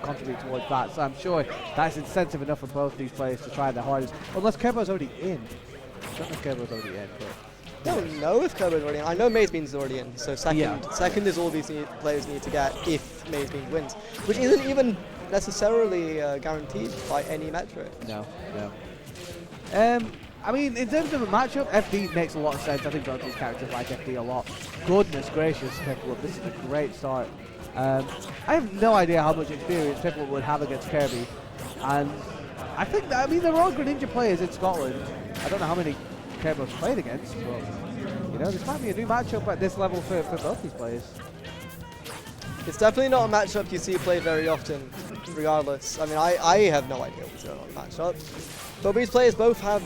contribute towards that. So I'm sure that's incentive enough for both these players to try their hardest. Unless Kirb0's already in. I don't know if Kirb0's already in, but I don't know if Kirby's already in. I know Mazebean's already in, so second is all these players need to get if Mazebean wins, which isn't even necessarily guaranteed by any metric. No. I mean, in terms of a matchup, FD makes a lot of sense. I think both these characters like FD a lot. Goodness gracious, Piplup, this is a great start. I have no idea how much experience Piplup would have against Kirby, and I think that, I mean, they're all Greninja players in Scotland. I don't know how many Kirb0's played against, but you know, this might be a new matchup at this level for both these players. It's definitely not a matchup you see played very often, regardless. I mean, I have no idea what's going on in the matchup. But these players both have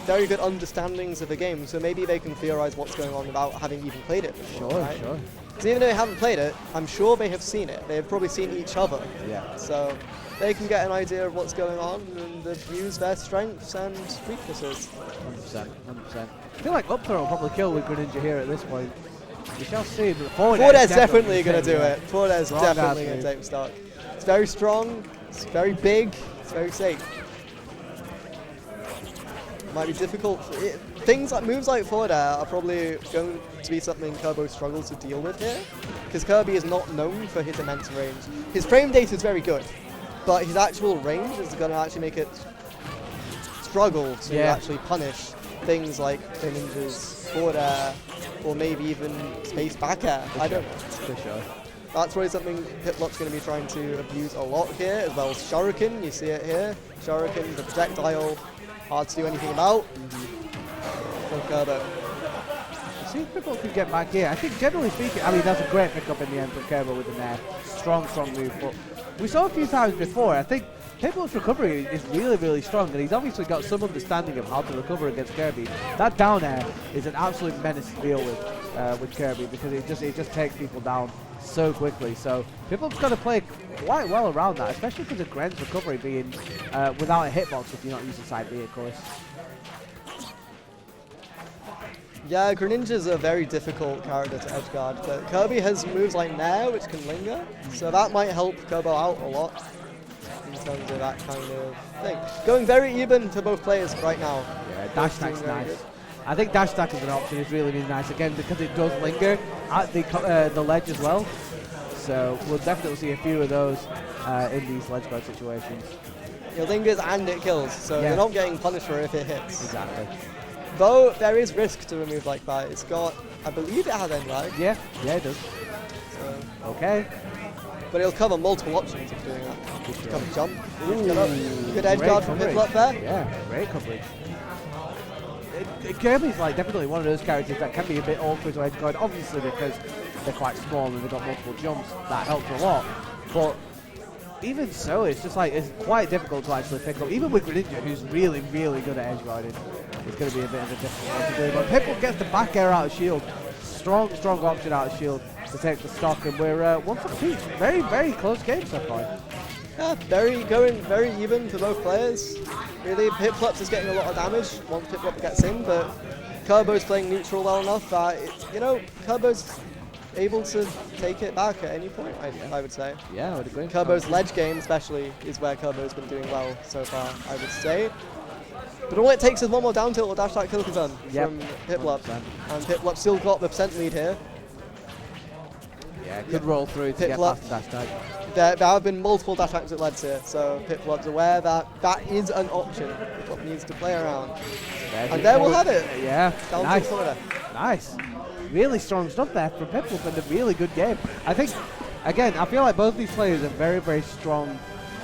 very good understandings of the game, so maybe they can theorize what's going on without having even played it before, Sure, right? sure. Because even though they haven't played it, I'm sure they have seen it. They have probably seen each other. Yeah. So they can get an idea of what's going on and use their strengths and weaknesses. 100%. I feel like up throw will probably kill with Greninja here at this point. We shall see. But forward air's definitely going to do it. Forward air's definitely going to take stock. It's very strong, it's very big, it's very safe. Might be difficult. Things like moves like forward air are probably going to be something Kirb0 struggles to deal with here, because Kirby is not known for his immense range. His frame data is very good, but his actual range is going to actually make it struggle to actually punish things like Greninja's forward air, or maybe even space back air. I don't know. For sure. That's really something Piplup's going to be trying to abuse a lot here, as well as Shuriken. You see it here. Shuriken, the projectile, hard to do anything about. For Kirb0. See if Piplup can get back here. I think generally speaking, I mean, that's a great pickup in the end for Kirby with the nair. Strong move. But we saw a few times before, I think Piplup's recovery is really, really strong, and he's obviously got some understanding of how to recover against Kirby. That down air is an absolute menace to deal with Kirby, because it just takes people down so quickly. So Piplup's got to play quite well around that, especially because of Gren's recovery being without a hitbox if you're not using side B, of course. Yeah, Greninja's a very difficult character to edgeguard, but Kirby has moves like Nair, which can linger, so that might help Kirb0 out a lot in terms of that kind of thing. Going very even to both players right now. Yeah, dash attack's nice. Good. I think dash attack as an option is really, really nice, again, because it does linger at the ledge as well. So we'll definitely see a few of those in these ledge guard situations. It lingers and it kills, so you're not getting punished for it if it hits. Exactly. Though there is risk to a move like that. It's got, I believe it has end lag. Yeah, it does. So, okay. But it'll cover multiple options of doing that. Come jump. Ooh, good edge guard from Piplup there. Yeah, great coverage. Kirby's like definitely one of those characters that can be a bit awkward to edge guard, obviously because they're quite small and they've got multiple jumps. That helps a lot. But even so, it's just like, it's quite difficult to actually pick up. Even with Greninja, who's really, really good at edge guarding, it's going to be a bit of a difficult one to do. But Piplup gets the back air out of shield. Strong option out of shield to take the stock, and we're 1 for 2. Very, very close game so far. Yeah, going very even for both players. Really, Piplup is getting a lot of damage once Piplup gets in, but Kirb0's playing neutral well enough that, Kirb0's able to take it back at any point, I would say. Yeah, I would agree. Kirb0's ledge game especially is where Kirb0's been doing well so far, I would say. But all it takes is one more down tilt or dash attack kill confirm from Piplup. 100%. And Piplup still got the percent lead here. Yeah, good roll through to get past the dash attack. There have been multiple dash attacks at ledge here, so Piplup's aware that that is an option. Piplup needs to play around. And there we'll have it. Yeah, down nice. Florida. Nice. Really strong stuff there from Piplup and a really good game. I think, again, I feel like both these players are very, very strong,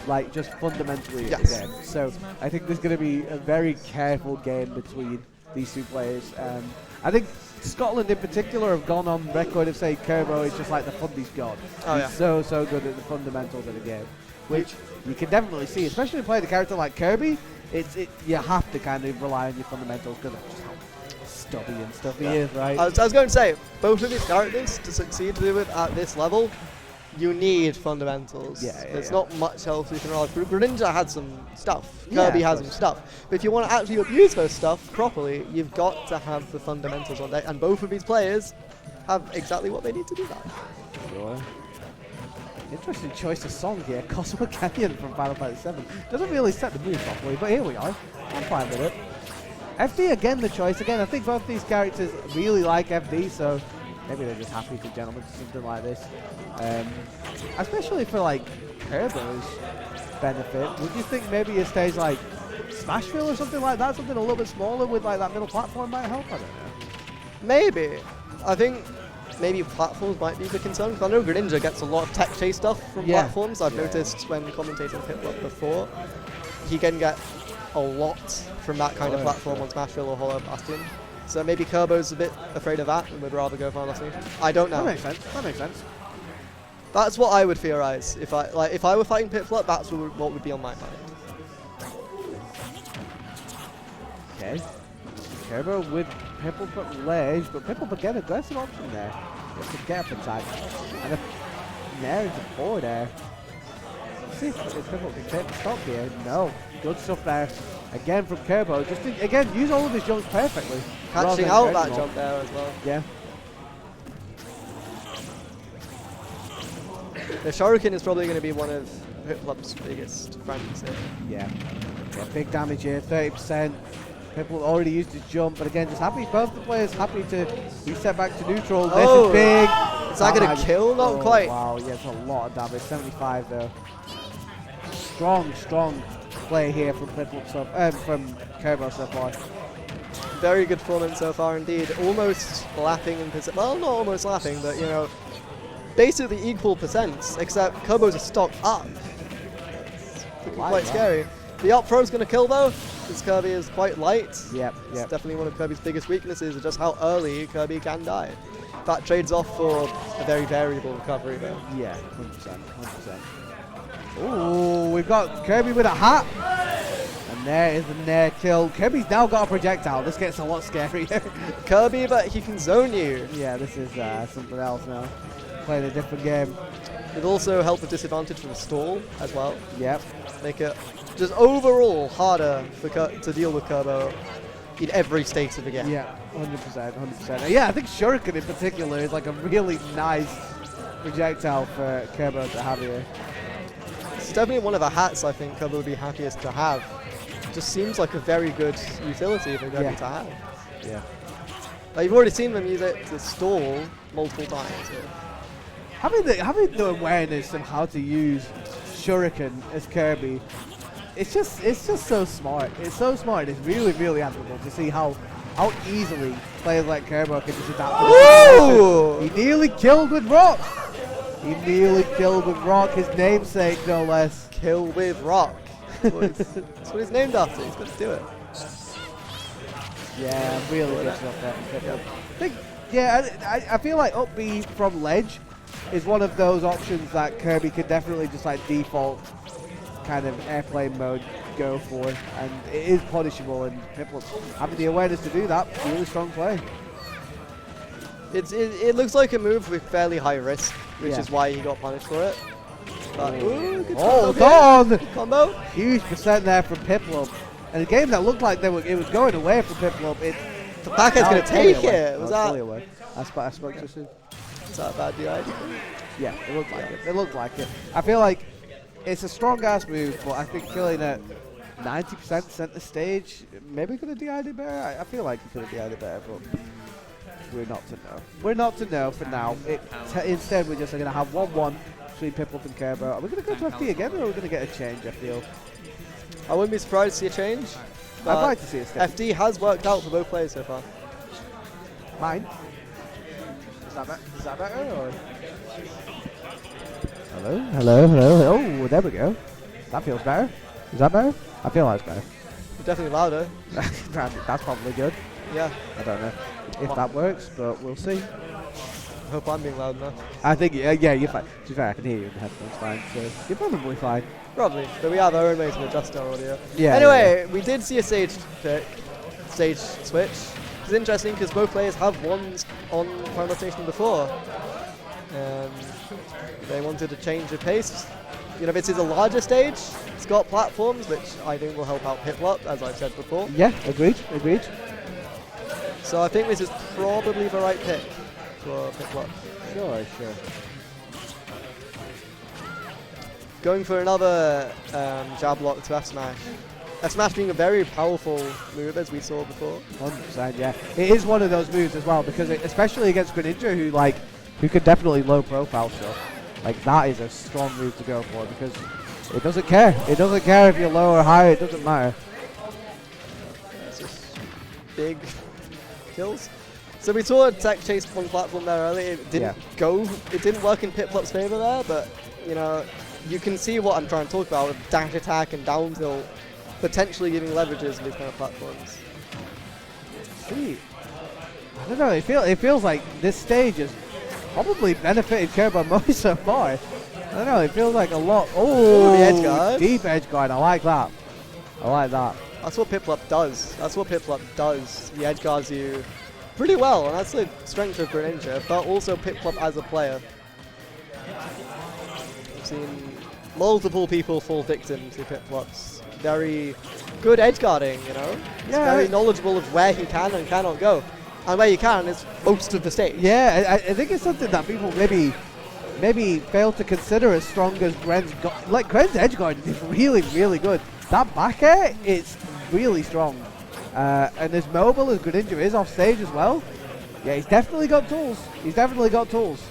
like just fundamentally again. So I think there's going to be a very careful game between these two players. I think Scotland in particular have gone on record of saying Kirb0 is just like the fundies god. He's so good at the fundamentals of the game, which you can definitely see, especially when playing a character like Kirby. You have to kind of rely on your fundamentals because of just how stubby and stuff he is, right? I was going to say, both of these characters, to succeed to do it at this level, you need fundamentals. There's not much else you can rely through. Greninja had some stuff. Kirby has some stuff. But if you want to actually abuse those stuff properly, you've got to have the fundamentals on deck. And both of these players have exactly what they need to do that. Sure. Interesting choice of song here. Cosmo Canyon from Final Fantasy 7. Doesn't really set the mood properly, but here we are. I'm fine with it. FD again the choice. Again, I think both these characters really like FD, so maybe they're just happy for Gentleman to something like this. Especially for like Kirb0's benefit. Would you think maybe a stage like Smashville or something like that, something a little bit smaller with like that middle platform might help? I don't know. Maybe. I think maybe platforms might be the concern, because I know Greninja gets a lot of tech chase stuff from platforms. I've noticed when commentating Piplup before, he can get a lot from that kind of platform on Smashville or Hollow Bastion. So maybe Kirb0's a bit afraid of that and would rather go Final Destination. I don't know. That makes sense. That makes sense. That's what I would theorize. If I were fighting Piplup, that's what would be on my mind. Okay. Kirby with Piplup at ledge, but Piplup again aggressive option there. Just to get up inside. And a nair into forward air. Let's see if Piplup can take the stop here. No. Good stuff there. Again from Kirby. Just to, again, use all of his jumps perfectly. Catching out that jump there as well. Yeah. The Shuriken is probably going to be one of Piplup's biggest friends here. Yeah. Big damage here, 30%. Piplup already used his jump, but again, just happy. Both the players happy to reset back to neutral. This is big. Is that going to kill? Not quite. Wow, yeah, it's a lot of damage. 75 though. Strong play here from Piplup from Kirby so far. Very good performance so far indeed. Almost lapping in percent. Well, not almost lapping, but you know, basically equal percents, except Kirby's a stock up. Quite scary. The up throw is going to kill though, because Kirby is quite light. Yep. It's definitely one of Kirby's biggest weaknesses, just how early Kirby can die. That trades off for a very variable recovery though. Yeah, 100%. Ooh, we've got Kirby with a hat. And there is the nair kill. Kirby's now got a projectile. This gets a lot scarier. Kirby, but he can zone you. Yeah, this is something else now. Playing a different game. It also helps with disadvantage from the stall as well. Yep. Make it just overall harder to deal with Kirby in every state of the game. Yeah, 100%. Yeah, I think Shuriken in particular is like a really nice projectile for Kirby to have here. It's definitely one of the hats I think Kirby would be happiest to have. Just seems like a very good utility for Kirby to have. Yeah. Like, you've already seen them use it to stall multiple times. So. Having the awareness of how to use Shuriken as Kirby, it's just so smart. It's so smart. It's really admirable to see how easily players like Kirby can just adapt to this. He nearly killed with rock. His namesake, no less. Kill with rock. That's what he's named after. He's got to do it. Yeah, really good stuff there. I feel like up B from ledge is one of those options that Kirby could definitely just like default kind of airplane mode go for, and it is punishable, and Piplup having the awareness to do that, really strong play. It looks like a move with fairly high risk, which is why he got punished for it. But, hold on! Combo. Huge percent there from Piplup. And a game that looked like it was going away from Piplup, Tapaka's going to take it. Was that? I spoke too soon. Is that a bad DI? Yeah, it looked like it. I feel like it's a strong ass move, but I think killing at 90% center stage maybe could have DI'd it better. I feel like he could have DI'd it better, but we're not to know. We're not to know for now. Instead, we're just going to have 1-1 between Piplup and Kirby. Are we going to go to FD again, or are we going to get a change, I feel? I wouldn't be surprised to see a change. I'd like to see a step. FD has worked out for both players so far. Mine? Is that better? Or? Hello. Oh, there we go. That feels better. Is that better? I feel like it's better. Definitely louder. That's probably good. Yeah. I don't know if that works, but we'll see. I hope I'm being loud enough. I think, yeah, you're fine. To be fair, I can hear you in the headphones fine, so you're probably fine. Probably, but we have our own way to adjust our audio. Yeah. Anyway, we did see a stage switch. It's interesting because both players have won on Final Destination before. They wanted to change the pace. You know, this is a larger stage. It's got platforms, which I think will help out Piplup, as I've said before. Yeah, agreed. So I think this is probably the right pick for Piplup. Sure. going for another jab lock to F smash. F smash being a very powerful move, as we saw before. 100%, yeah. It is one of those moves as well, because especially against Greninja, who could definitely low profile stuff. Like, that is a strong move to go for, because it doesn't care. It doesn't care if you're low or high, it doesn't matter. It's just big kills. So we saw a tech chase on platform there earlier. It didn't go. It didn't work in Piplup's favor there, but you know, you can see what I'm trying to talk about with dash attack and down tilt potentially giving leverages in these kind of platforms. See, I don't know. It feels like this stage has probably benefited Kirby most so far. I don't know. It feels like a lot. Oh, the edge guard. Deep edge guard. I like that. I like that. That's what Piplup does. That's what Piplup does. He edge guards you pretty well, and that's the strength of Greninja, but also Piplup as a player. I've seen multiple people fall victim to Piplup's very good edge guarding, you know? He's very knowledgeable of where he can and cannot go. And where you can is most of the stage. Yeah, I think it's something that people maybe fail to consider as strong as Gren's. Like, Gren's edge guard is really, really good. That back air, it's really strong. And as mobile as Greninja is off stage as well, yeah, he's definitely got tools. He's definitely got tools.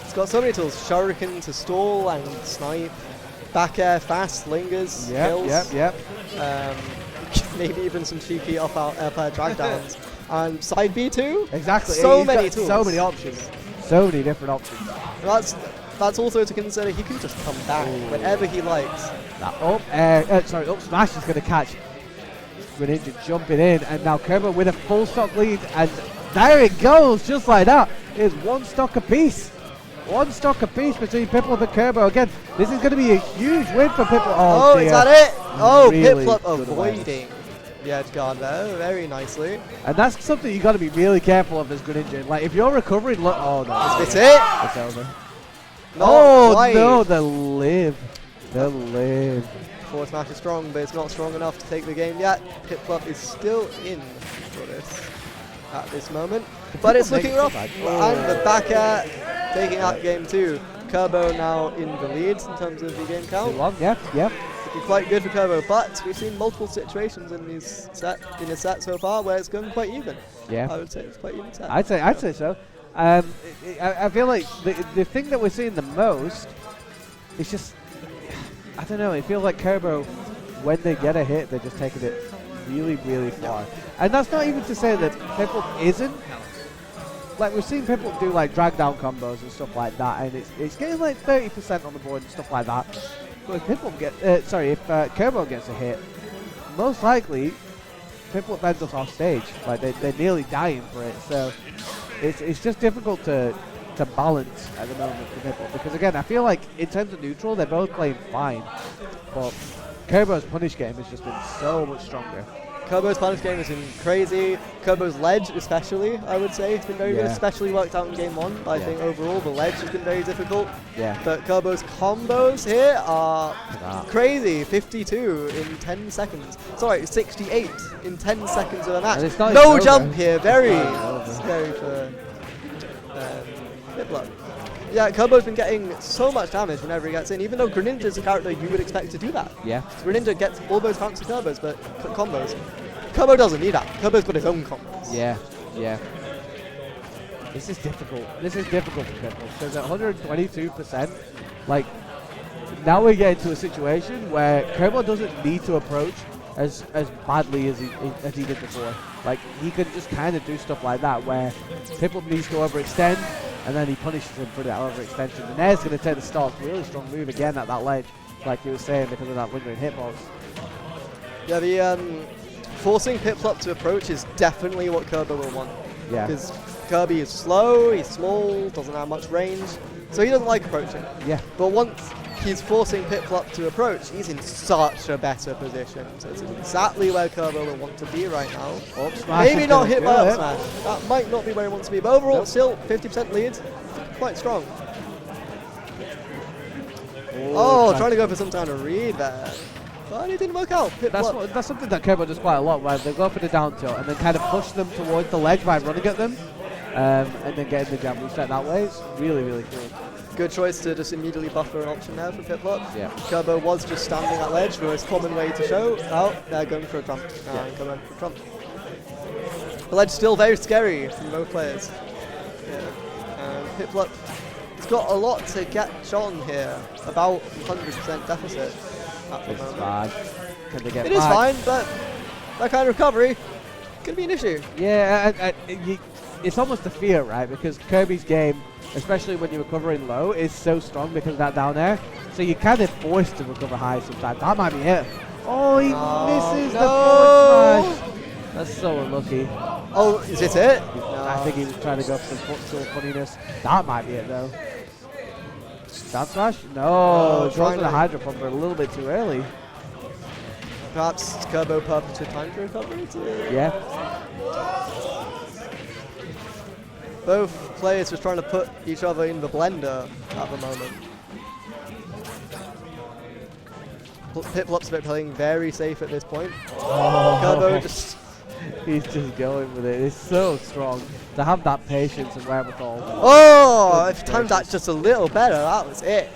He's got so many tools. Shuriken to stall and snipe. Back air fast, lingers, kills. Yep. Maybe even some cheeky up air drag downs. And side B too? Exactly. So many tools. So many options. So many different options. That's also to consider. He can just come back whenever he likes. Up smash is going to catch Greninja jumping in, and now Kirby with a full stock lead, and there it goes, just like that. It's one stock apiece. One stock apiece between Piplup and Kirby. Again, this is going to be a huge win for Piplup. Oh, is that it? Oh, really Piplup avoiding the edge guard there very nicely. And that's something you got to be really careful of as Greninja. Like, if you're recovering, look, oh no. Is this it? It's over. Not quite. No, the live. The live. Forward smash is strong, but it's not strong enough to take the game yet. Piplup is still in for this at this moment, but it's looking rough. And the back air taking out game two. Kirby now in the lead in terms of the game count. Yep. Looking quite good for Kirby, but we've seen multiple situations in his set so far where it's going quite even. Yeah, I would say it's quite even set. I'd say so. I feel like the thing that we're seeing the most is just, I don't know, it feels like Kirby, when they get a hit, they're just taking it really, really far. And that's not even to say that Piplup isn't. Like, we've seen Piplup do like drag down combos and stuff like that, and it's getting like 30% on the board and stuff like that. But if Piplup if Kirby gets a hit, most likely Piplup ends up off stage. Like, they're nearly dying for it. So it's just difficult to balance at the moment for Piplup, because again, I feel like in terms of neutral, they're both playing fine, but Kirby's punish game has just been so much stronger. Kirby's punish game has been crazy. Kirby's ledge especially, I would say, has been very good, especially worked out in game one. But I think overall the ledge has been very difficult. Yeah. But Kirby's combos here are crazy. 52 in 10 seconds. Sorry, 68 in 10 seconds of a match. No jump here. Very scary for Piplup. Yeah, Kirby's been getting so much damage whenever he gets in, even though Greninja's a character you would expect to do that. Yeah. Greninja gets all those fancy combos, but combos. Kirby doesn't need that. Kirby's got his own combos. Yeah. This is difficult. This is difficult for Piplup, because at 122%, like, now we get into a situation where Kirby doesn't need to approach as badly as he did before. Like, he could just kind of do stuff like that, where Piplup needs to overextend, and then he punishes him for that overextension. And there's going to take the stock. Really strong move again at that ledge, like you were saying, because of that lingering hitbox. Yeah, the forcing Piplup to approach is definitely what Kirby will want. Yeah. Because Kirby is slow, he's small, doesn't have much range, so he doesn't like approaching. Yeah. But once he's forcing Piplup to approach, he's in such a better position. So it's exactly where Kirby will want to be right now. Maybe not hit by up smash. That might not be where he wants to be, but overall, still 50% lead. Quite strong. Oh, trying to go for some kind of read there. But it didn't work out. That's something that Kirby does quite a lot, where they go for the down tilt and then kind of push them towards the ledge by running at them, and then getting the jab reset that way. It's really, really cool. Good choice to just immediately buffer an option there for Piplup. Yeah. Kirb0 was just standing at ledge, the most common way to show. Oh, they're going for a trump. Going for a trump. The ledge still very scary from both players. Yeah. Piplup has got a lot to catch on here. About 100% deficit at the moment. Bad. Can they get It is back? fine, but that kind of recovery could be an issue. Yeah, it's almost a fear, right? Because Kirby's game, especially when you're recovering low, is so strong because of that down air. So you're kind of forced to recover high sometimes. That might be it. Oh, he misses the forward smash. That's so unlucky. Oh, is this it? I think he was trying to go for some footstool funniness. That might be it, though. Down smash? No, goes for the Hydro Pump, but a little bit too early. Perhaps Kirb0 purposely time to recovery? Yeah. Both players just trying to put each other in the blender at the moment. Piplup's playing very safe at this point. Kirb0 just... He's just going with it. It's so strong to have that patience and wherewithal. Oh, if timed that just a little better, that was it.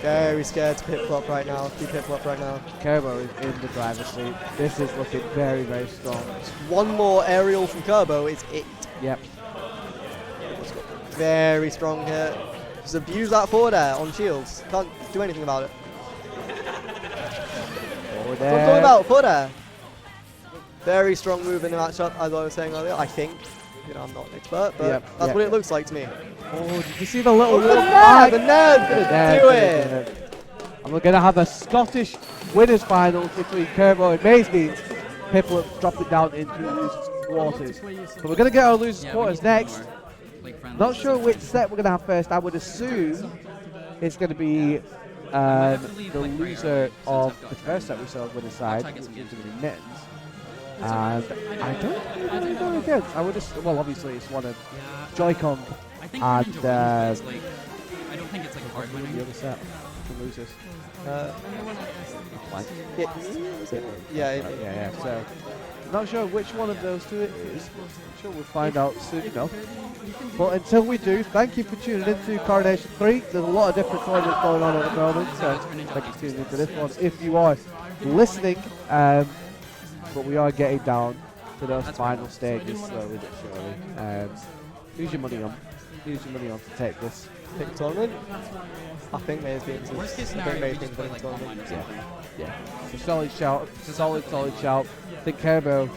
Very scared to Piplup right now. Piplup right now. Kirby is in the driver's seat. This is looking very, very strong. One more aerial from Kirb0 is it. Yep. Very strong here. Just abuse that forward air on shields. Can't do anything about it. Forward What I'm talking about, forward air. Very strong move in the matchup, as I was saying earlier, I think. You know, I'm not an expert, but that's what it looks like to me. Oh, did you see the little the Ned's gonna do it! And we're going to have a Scottish winners finals between Kirby and Maze. Piplup dropped it down into losers quarters. So we're going to get our losers quarters next. Not sure which set we're going to have first. I would assume it's going to be the loser of the first set we saw on the side, which is going to be Mittens. And I don't really know against. I would just, well, obviously it's one of Joy-Con and I don't think it's like a hard winning. the other set for losers. Yeah. So, not sure which one of those two it is. I'm sure we'll find out soon enough. But until we do, thank you for tuning in to Coronation 3. There's a lot of different tournaments going on at the moment, so thank you for tuning into this one. If you are listening, but we are getting down to those final stages slowly but surely. Who's your money on? Who's your money on to take this? Pick tournament? I think Maze Beans is. Worst case I think scenario, Maze you Beans just play winning like online tournament. or something. Yeah. It's a solid shout. It's a solid shout. I think Kirby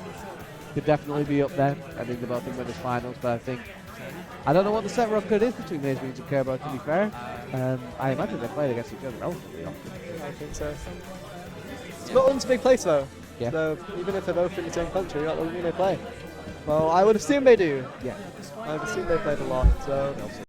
could definitely be up there. I think they're both in winners finals, but I think I don't know what the set record is between Maze Beans and Kirby, to be fair. I imagine they played against each other relatively often. I think so. Scotland's a big place though. Yeah. So even if they're both in the same country, that doesn't mean they play. Well, I would assume they do. Yeah. I would assume they played a lot, so